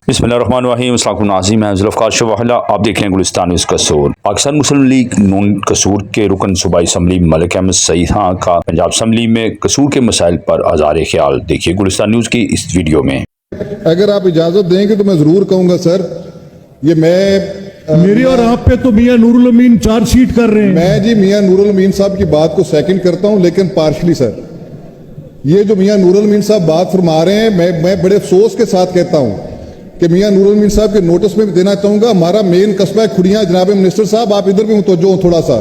बिस्मिल्लाहिर्रहमानिर्रहीम। अस्सलाम वालेकुम नाज़रीन, मैं ज़ुल्फ़िकार शवाहला, आप देख रहे हैं गुलिस्तान न्यूज़ कसूर। पाकिस्तान मुस्लिम लीग नून कसूर के रुकन सूबाई असम्बली मलिक अहमद सईद खां का पंजाब असम्बली में कसूर के मसाइल पर आज़ार ख्याल। देखिए गुलिस्तान न्यूज़ की इस वीडियो में। अगर आप इजाजत देंगे तो मैं जरूर कहूंगा सर, ये मेरी और आप पे तो मियां नूरुल अमीन चार्जशीट कर रहे हैं। मैं जी मियां नूरुल अमीन साहब की बात को सेकंड करता हूं, लेकिन पार्शली सर, ये जो मियां नूरुल अमीन साहब बात फरमा रहे हैं, मैं बड़े अफसोस के साथ कहता हूं कि मियां नूरुल अमीन साहब के नोटिस में भी देना चाहूंगा। हमारा मेन कस्बा है खुड़ियां। जनाब मिनिस्टर साहब, आप इधर भी मुतवज्जो हो थोड़ा सा।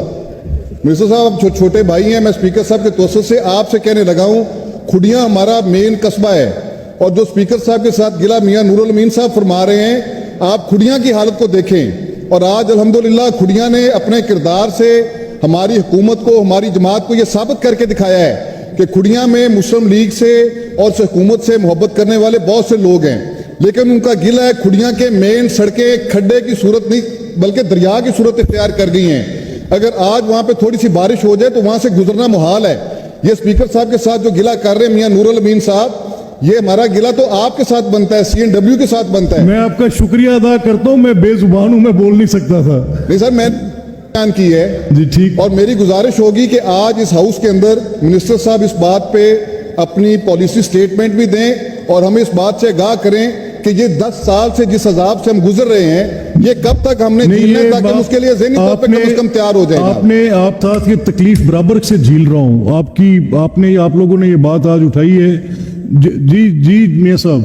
मिनिस्टर साहब, आप छोटे भाई हैं, मैं स्पीकर साहब के तवज्जुह से आपसे कहने लगा हूं, खुड़ियां हमारा मेन कस्बा है। और जो स्पीकर साहब के साथ गिला मियां नूरुल अमीन साहब फरमा रहे हैं, आप खुड़ियां की हालत को देखें। और आज अल्हम्दुलिल्लाह खुड़ियां ने अपने किरदार से हमारी हुकूमत को, हमारी जमात को यह साबित करके दिखाया है कि खुड़ियां में मुस्लिम लीग से और हुकूमत से मोहब्बत करने वाले बहुत से लोग हैं। लेकिन उनका गिला है खुड़ियां के मेन सड़कें खड्डे की सूरत नहीं बल्कि दरिया की सूरत इख्तियार कर गई हैं। अगर आज वहां पे थोड़ी सी बारिश हो जाए तो वहां से गुजरना मुहाल है। ये स्पीकर साहब के साथ जो गिला कर रहे हैं मियां नूरुल अमीन साहब, ये हमारा गिला तो आपके साथ बनता है, CNW के साथ बनता है। मैं आपका शुक्रिया अदा करता हूं, मैं बेजुबान हूं, मैं बोल नहीं सकता था। नहीं सर, मैं बयान की है जी ठीक। और मेरी गुजारिश होगी कि आज इस हाउस के अंदर मिनिस्टर साहब इस बात पे अपनी पॉलिसी स्टेटमेंट भी दें और हमें इस बात से आगाह करें कि ये 10 साल से जिस अजाब से हम गुजर रहे हैं, ये कब तक हमने झेलना है, ताकि हम उसके लिए ज़हनी तौर पे कम से कम तैयार हो जाए। आप था कि तकलीफ बराबर से झेल रहा हूं आप लोगों ने ये बात आज उठाई है। जी मियां साहब,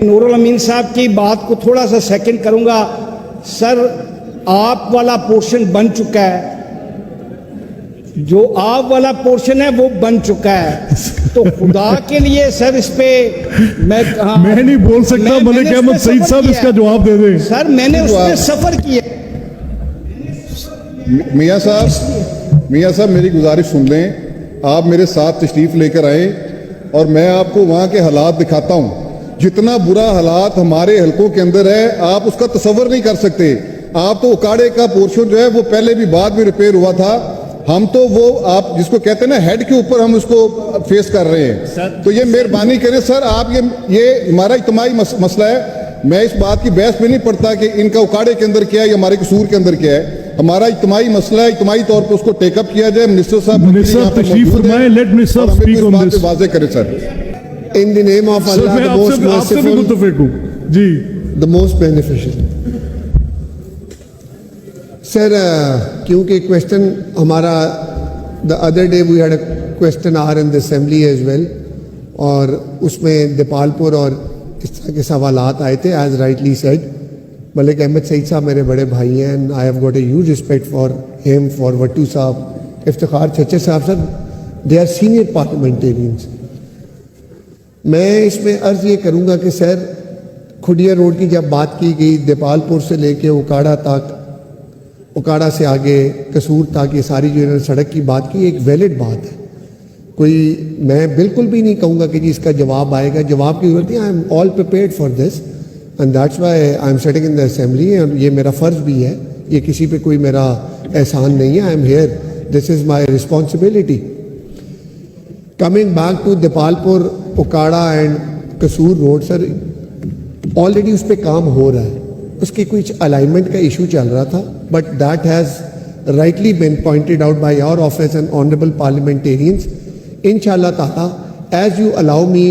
नूरुल अमीन साहब की बात को थोड़ा सा सेकंड करूंगा। सर, आप वाला पोर्शन बन चुका है, जो आप वाला पोर्शन है वो बन चुका है। तो खुदा के लिए सर इस पे मैं नहीं बोल सकता। मलिक अहमद सईद साहब इसका जवाब दे दें। सर, मैंने उसमें सफर किया। मियां साहब मेरी गुजारिश सुन लें। आप मेरे साथ तशरीफ लेकर आए और मैं आपको वहां के हालात दिखाता हूं। जितना बुरा हालात हमारे हलकों के अंदर है, आप उसका तसव्वुर नहीं कर सकते। आप तो उकाड़े का पोर्शन जो है वो पहले भी बाद में रिपेयर हुआ था। हम तो वो आप जिसको कहते हैं ना हेड के ऊपर हम उसको फेस कर रहे हैं। तो ये मेहरबानी करें सर, आप ये हमारा इज्तिमाई मसला है। मैं इस बात की बहस में नहीं पड़ता कि इनका उकाड़े के अंदर क्या है या हमारे कसूर के अंदर क्या है। हमारा इज्तिमाई मसला है, इज्तिमाई तौर पर उसको टेकअप किया जाए। मिनिस्टर साहब तशरीफ फरमाएं, let minister speak on this. वाज़ेह करें sir. In the name of Allah, the most merciful, जी, the most beneficial. सर, क्योंकि क्वेश्चन हमारा the other day we had a question hour in the assembly as well, और उसमें दीपालपुर और इस तरह के सवालात आए थे। as rightly said, Malik Ahmad Saeed साहब मेरे बड़े भाई हैं, and I have got a huge respect for him, for Wattoo साहब, इफ्तिखार चचे साहब, sir they are senior parliamentarians. मैं इसमें अर्ज़ ये करूँगा कि सर, खुडिया रोड की जब बात की गई, दीपालपुर से लेके उकाड़ा तक, उकाड़ा से आगे कसूर तक, ये सारी जो इन्होंने सड़क की बात की, एक वैलिड बात है। कोई मैं बिल्कुल भी नहीं कहूँगा कि जी इसका जवाब आएगा। जवाब की जरूरत नहीं। I am all prepared for this and that's why I am sitting in the assembly. और ये मेरा फ़र्ज़ भी है, ये किसी पे कोई मेरा एहसान नहीं है। I am here, this is my responsibility. Coming back to Dipalpur, Okara and Kasur road, sir already उस पर काम हो रहा है। उसकी कुछ अलाइनमेंट का इशू चल रहा था, but that has rightly been pointed out by your office and honourable parliamentarians. इंशाल्लाह ताला as you allow me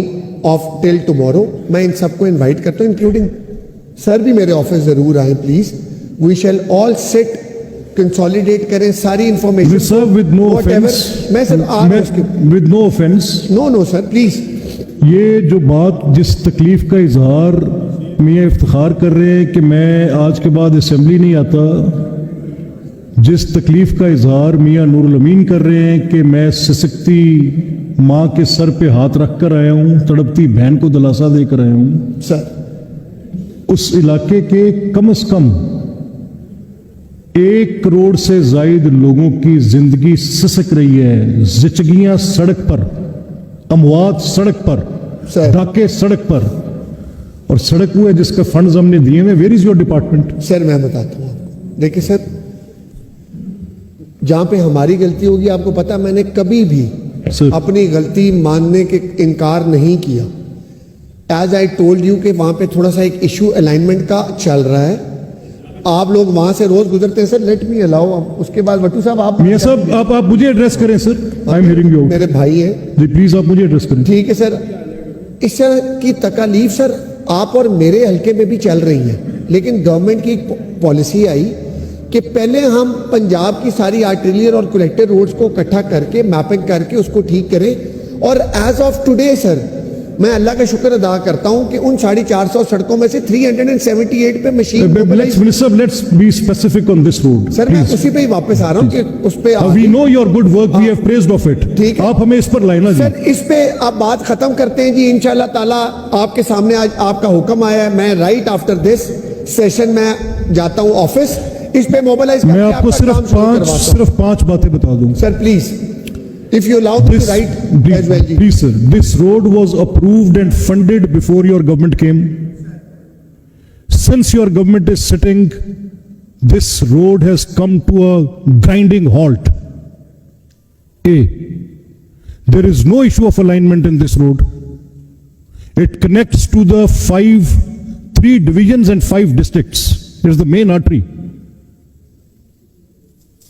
off till tomorrow, मैं इन सबको इन्वाइट करता हूँ, इंक्लूडिंग सर भी मेरे ऑफिस ज़रूर आए please. We shall all sit, consolidate करें सारी information. Sir with no offence, मैं sir with no offence, no sir please. ये जो बात, जिस तकलीफ का इजहार मियाँ इफ्तिखार कर रहे हैं कि मैं आज के बाद असेंबली नहीं आता, जिस तकलीफ का इजहार मियाँ नूरुल अमीन कर रहे हैं कि मैं सिसकती माँ के सर पे हाथ रख कर आया हूँ, तड़पती बहन को दिलासा देकर आया हूँ सर, उस इलाके के कम से कम 1 करोड़ से जायद लोगों की जिंदगी सिसक रही है। जिचगियां सड़क पर, अमवात सड़क पर, डाके सड़क पर, और सड़क वो है जिसका फंड्स हमने दिए हैं। Where is your department? Sir मैं बताता हूँ आपको। देखिए सर, जहां पे हमारी गलती होगी, आपको पता, मैंने कभी भी अपनी गलती मानने के इनकार नहीं किया। ایز آئی ٹولڈ یو کہ وہاں پہ تھوڑا سا ایک ایشو الائنمنٹ کا چل رہا ہے. آپ لوگ وہاں سے روز گزرتے ہیں سر. لیٹ می الاؤ. اس کے بعد وٹو صاحب آپ میاں صاحب آپ مجھے ایڈریس کریں sir. I am hearing you. میرے بھائی ہیں جی پلیز آپ مجھے ایڈریس کریں. ٹھیک ہے سر. اس طرح کی تکالیف سر آپ اور میرے حلقے میں بھی چل رہی ہیں, لیکن گورنمنٹ کی ایک پالیسی آئی کہ پہلے ہم پنجاب کی ساری آرٹریلر اور کلیکٹر روڈز کو اکٹھا کر کے میپنگ کر کے اس کو ٹھیک کریں. اور ایز آف ٹوڈے سر میں اللہ کا شکر ادا کرتا ہوں کہ ان 450 سڑکوں میں سے 378 پہ machine Let's be specific on this road. سر میں اسی پہ ہی واپس آ رہا ہوں کہ اس پہ We know your good work. We have praised of it. ٹھیک ہے. آپ ہمیں اس پر لائنا جی. سر اس پہ آپ بات ختم کرتے ہیں جی. انشاءاللہ تعالیٰ آپ کے سامنے آج آپ کا حکم آیا ہے. میں رائٹ آفٹر دس سیشن میں جاتا ہوں آفس. اس پہ موبلائز میں آپ کو صرف 5 باتیں بتا دوں. Sir please if you allow me to write as well. Please sir, this road was approved and funded before your government came. Since your government is sitting, this road has come to a grinding halt. There is no issue of alignment in this road. It connects to the 3 divisions and 5 districts. It is the main artery.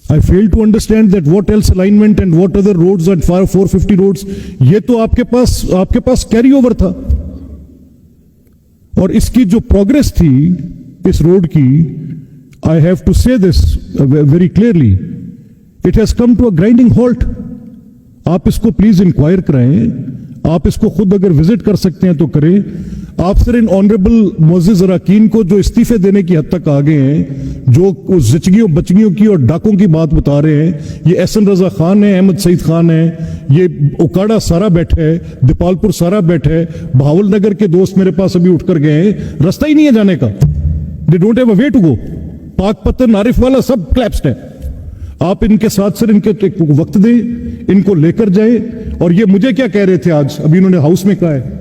I fail to understand that what else alignment and what other roads and 450 roads. یہ تو آپ کے پاس carry over تھا. اور اس کی جو progress تھی اس road کی, I have to say this very clearly, it has come to a grinding halt. آپ اس کو پلیز انکوائر کرائیں. آپ اس کو خود اگر وزٹ کر سکتے ہیں تو کریں. آپ سر ان آنریبل معزز اراکین کو جو استعفے دینے کی حد تک آگے ہیں, جو زچگیوں بچگیوں کی اور ڈاکوں کی بات بتا رہے ہیں, یہ احسن رضا خان ہے, احمد سعید خان ہے, یہ اوکاڑا سارا بیٹھا ہے, دیپال پور سارا بیٹھا ہے, بہاول نگر کے دوست میرے پاس ابھی اٹھ کر گئے ہیں, رستہ ہی نہیں ہے جانے کا. They don't have a way to go. Pakpattan عارف والا سب کلیپسڈ ہے. آپ ان کے ساتھ سر ان کے وقت دیں, ان کو لے کر جائیں. اور یہ مجھے کیا کہہ رہے تھے آج, ابھی انہوں نے ہاؤس میں کہا ہے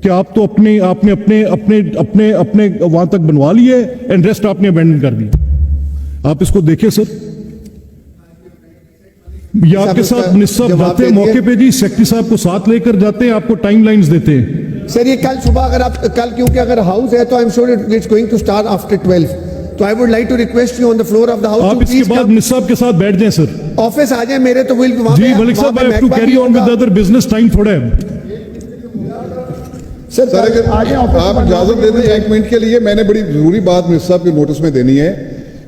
کہ آپ تو آپ نے اپنے وہاں تک بنوا لیے اینڈ ریسٹ آپ نے ابینڈن کر دی. آپ اس کو دیکھیں سر. یہ آپ کے ساتھ نصاب جاتے ہیں موقع پہ جی, سیکٹری صاحب کو ساتھ لے کر جاتے ہیں, آپ کو ٹائم لائنز دیتے ہیں. سر یہ کل صبح اگر آپ کل, کیونکہ اگر ہاؤس ہے تو I am sure it's going to start after 12. تو I would like to request you on the floor of the house. آپ اس کے بعد نصاب کے ساتھ بیٹھ جائیں سر. آفس آ جائیں میرے تو جی ملک صاحب, I have to carry on with other business, time تھوڑا ہے. سر اگر آپ اجازت دے دیں 1 منٹ کے لیے, میں نے بڑی ضروری بات منسٹر صاحب کے نوٹس میں دینی ہے.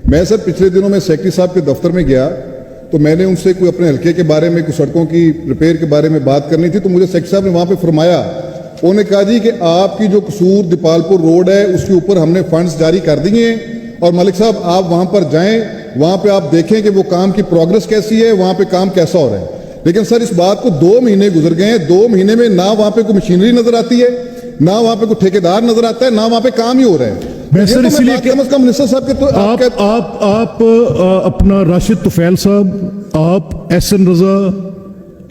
میں سر پچھلے دنوں میں سیکٹری صاحب کے دفتر میں گیا تو میں نے ان سے کوئی اپنے حلقے کے بارے میں, کچھ سڑکوں کی ریپیئر کے بارے میں بات کرنی تھی. تو مجھے سیکٹری صاحب نے وہاں پہ فرمایا, انہوں نے کہا جی کہ آپ کی جو قصور دیپال پور روڈ ہے اس کے اوپر ہم نے فنڈز جاری کر دیے ہیں, اور ملک صاحب آپ وہاں پر جائیں, وہاں پہ آپ دیکھیں کہ وہ کام کی پروگرس کیسی ہے, وہاں پہ کام کیسا ہو رہا ہے. لیکن سر اس بات کو 2 مہینے گزر گئے ہیں. 2 مہینے میں نہ وہاں پہ کوئی مشینری نظر آتی ہے, نہ وہاں پہ کوئی ٹھیکیدار نظر آتا ہے, نہ وہاں پہ کام ہی ہو رہا ہے. سر اس لیے کم از کم منسٹر صاحب کے تو آپ اپنا راشد طفیل صاحب, آپ احسن رضا,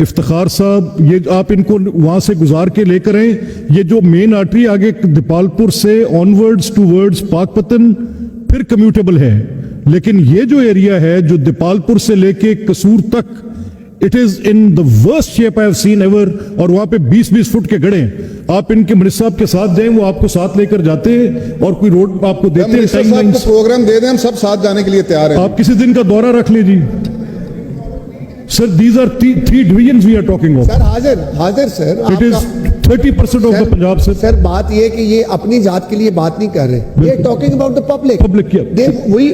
افتخار صاحب, یہ آپ ان کو وہاں سے گزار کے لے کر آئیں. یہ جو مین آرٹری آگے دیپال پور سے آنورڈز ٹوورڈز پاک پتن پھر کمیوٹیبل ہے, لیکن یہ جو ایریا ہے جو دیپال پور سے لے کے قصور تک, it is in the worst shape I have seen ever. اور وہاں پہ 20 فٹ کے گڑھے ہیں. آپ ان کے منسٹر صاحب کے ساتھ جائیں, وہ آپ کو ساتھ لے کر جاتے ہیں اور کوئی روڈ آپ کو دیتے ہیں. ٹائم لائنز پروگرام دے دیں, ہم سب ساتھ جانے کے لیے تیار ہیں. آپ کسی دن کا دورہ رکھ لیں جی. Sir, these are 3 divisions we are talking of. سر حاضر سر. It is 30% of the Punjab sir. سر بات یہ کہ یہ اپنی ذات کے لیے بات نہیں کر رہے, یہ ٹاکنگ اباؤٹ دا پبلک. وہی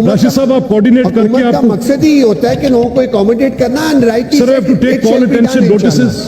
راشد صاحب آپ کوارڈینیٹ کر کے, کا مقصد ہی ہوتا ہے کہ لوگوں کو اکوموڈیٹ کرنا. Sir, I have to take all attention notices.